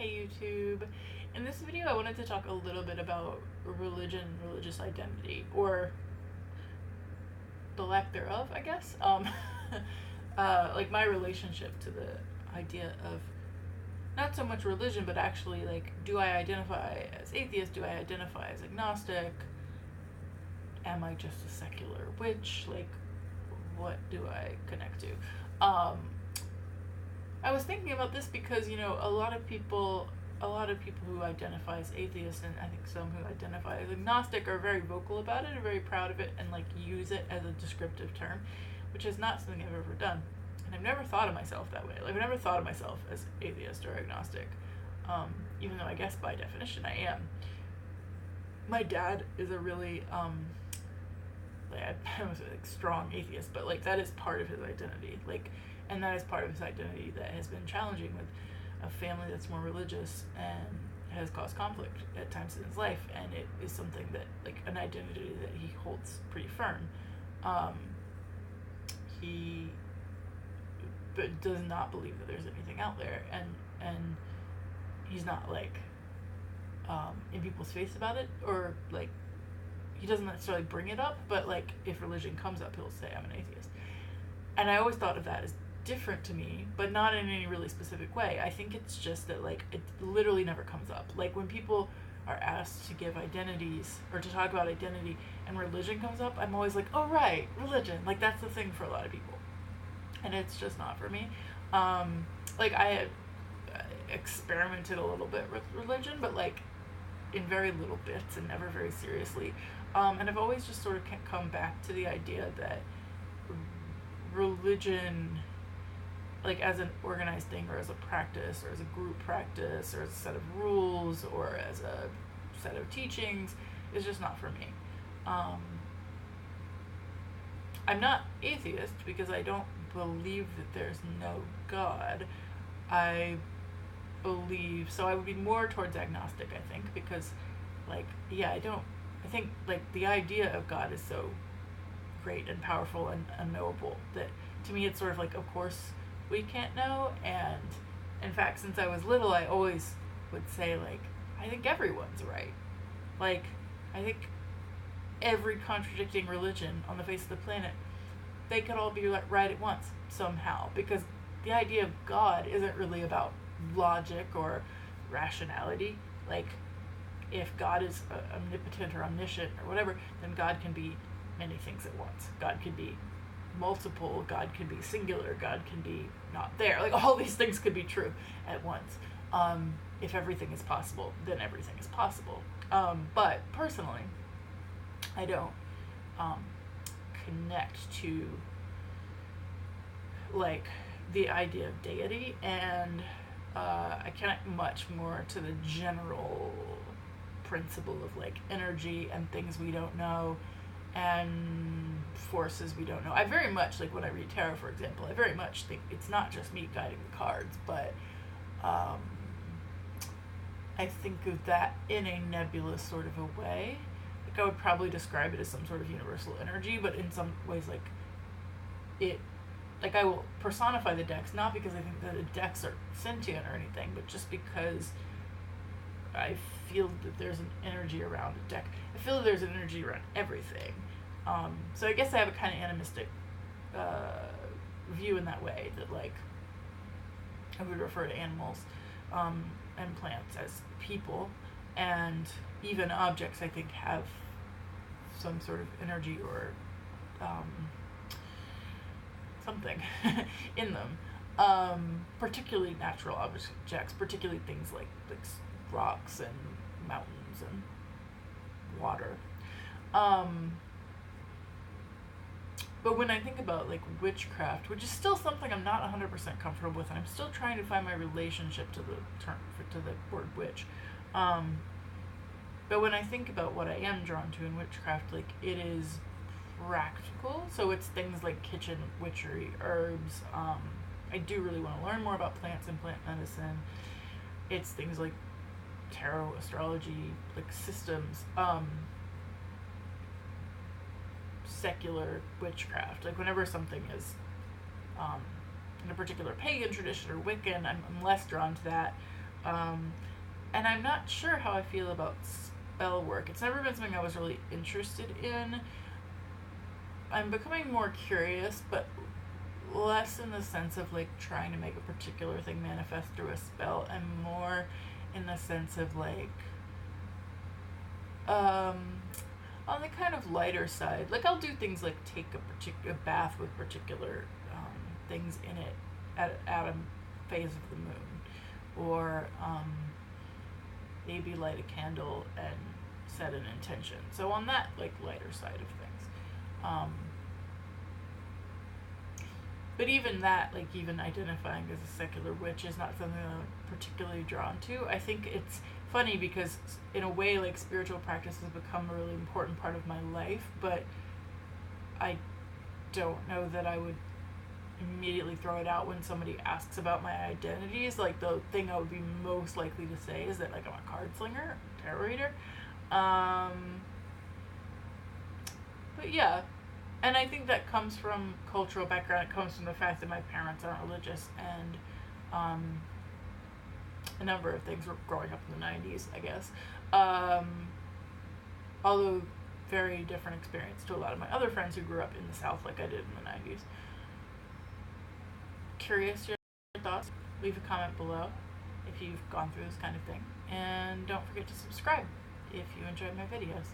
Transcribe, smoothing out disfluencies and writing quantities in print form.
Hey YouTube. In this video I wanted to talk a little bit about religion, religious identity, or the lack thereof, I guess. Like my relationship to the idea of not so much religion, but actually like, do I identify as atheist? Do I identify as agnostic? Am I just a secular witch? Like, what do I connect to? I was thinking about this because, you know, a lot of people who identify as atheists, and I think some who identify as agnostic, are very vocal about it, are very proud of it, and like use it as a descriptive term, which is not something I've ever done. And I've never thought of myself that way. Like, I've never thought of myself as atheist or agnostic, even though I guess by definition I am. My dad is a really I was a strong atheist, but like that is part of his identity. Like, and that is part of his identity that has been challenging with a family that's more religious and has caused conflict at times in his life. And it is something that, like, an identity that he holds pretty firm. He but does not believe that there's anything out there, and he's not like in people's face about it, or like he doesn't necessarily bring it up, but like if religion comes up, he'll say, I'm an atheist. And I always thought of that as different to me, but not in any really specific way. I think it's just that, like, it literally never comes up. Like, when people are asked to give identities or to talk about identity and religion comes up, I'm always like, oh right, religion. Like, that's the thing for a lot of people. And it's just not for me. Like, I had experimented a little bit with religion, but like in very little bits and never very seriously. And I've always just sort of come back to the idea that religion, like as an organized thing, or as a practice, or as a group practice, or as a set of rules, or as a set of teachings, is just not for me. I'm not atheist because I don't believe that there's no God. I believe, so I would be more towards agnostic, I think, because like, yeah, I think like the idea of God is so great and powerful and unknowable that to me it's sort of like, of course we can't know. And in fact, since I was little, I always would say, like, I think everyone's right. Like, I think every contradicting religion on the face of the planet, they could all be right at once somehow, because the idea of God isn't really about logic or rationality. Like, if God is omnipotent or omniscient or whatever, then God can be many things at once. God can be multiple, God can be singular, God can be not there. Like, all these things could be true at once. If everything is possible, then everything is possible. But personally, I don't connect to like the idea of deity, and I connect much more to the general principle of like energy and things we don't know and forces we don't know. I very much, like when I read tarot, for example, I very much think it's not just me guiding the cards, but I think of that in a nebulous sort of a way. Like, I would probably describe it as some sort of universal energy, but in some ways, like, it, like, I will personify the decks, not because I think that the decks are sentient or anything, but just because I feel that there's an energy around a deck. I feel that there's an energy around everything. So I guess I have a kind of animistic view in that way, that like I would refer to animals and plants as people, and even objects, I think, have some sort of energy or something in them. Particularly natural objects, particularly things like rocks and mountains and water. But when I think about like witchcraft, which is still something I'm not 100% comfortable with, and I'm still trying to find my relationship to the term, to the word witch. But when I think about what I am drawn to in witchcraft, like, it is practical. So it's things like kitchen witchery, herbs. I do really want to learn more about plants and plant medicine. It's things like tarot, astrology, like systems, secular witchcraft. Like, whenever something is in a particular pagan tradition or Wiccan, I'm less drawn to that. And I'm not sure how I feel about spell work. It's never been something I was really interested in. I'm becoming more curious, but less in the sense of like trying to make a particular thing manifest through a spell, and more in the sense of like on the kind of lighter side. Like I'll do things like take a particular bath with particular things in it at a phase of the moon, or maybe light a candle and set an intention. So on that like lighter side of things. But even that, like even identifying as a secular witch is not something I'm particularly drawn to. I think it's funny because in a way like spiritual practice has become a really important part of my life, but I don't know that I would immediately throw it out when somebody asks about my identities. Like the thing I would be most likely to say is that like I'm a card slinger, tarot reader. But yeah, and I think that comes from cultural background. It comes from the fact that my parents aren't religious, and a number of things were growing up in the 90s, I guess. Although very different experience to a lot of my other friends who grew up in the South like I did in the 90s. Curious your thoughts? Leave a comment below if you've gone through this kind of thing. And don't forget to subscribe if you enjoyed my videos.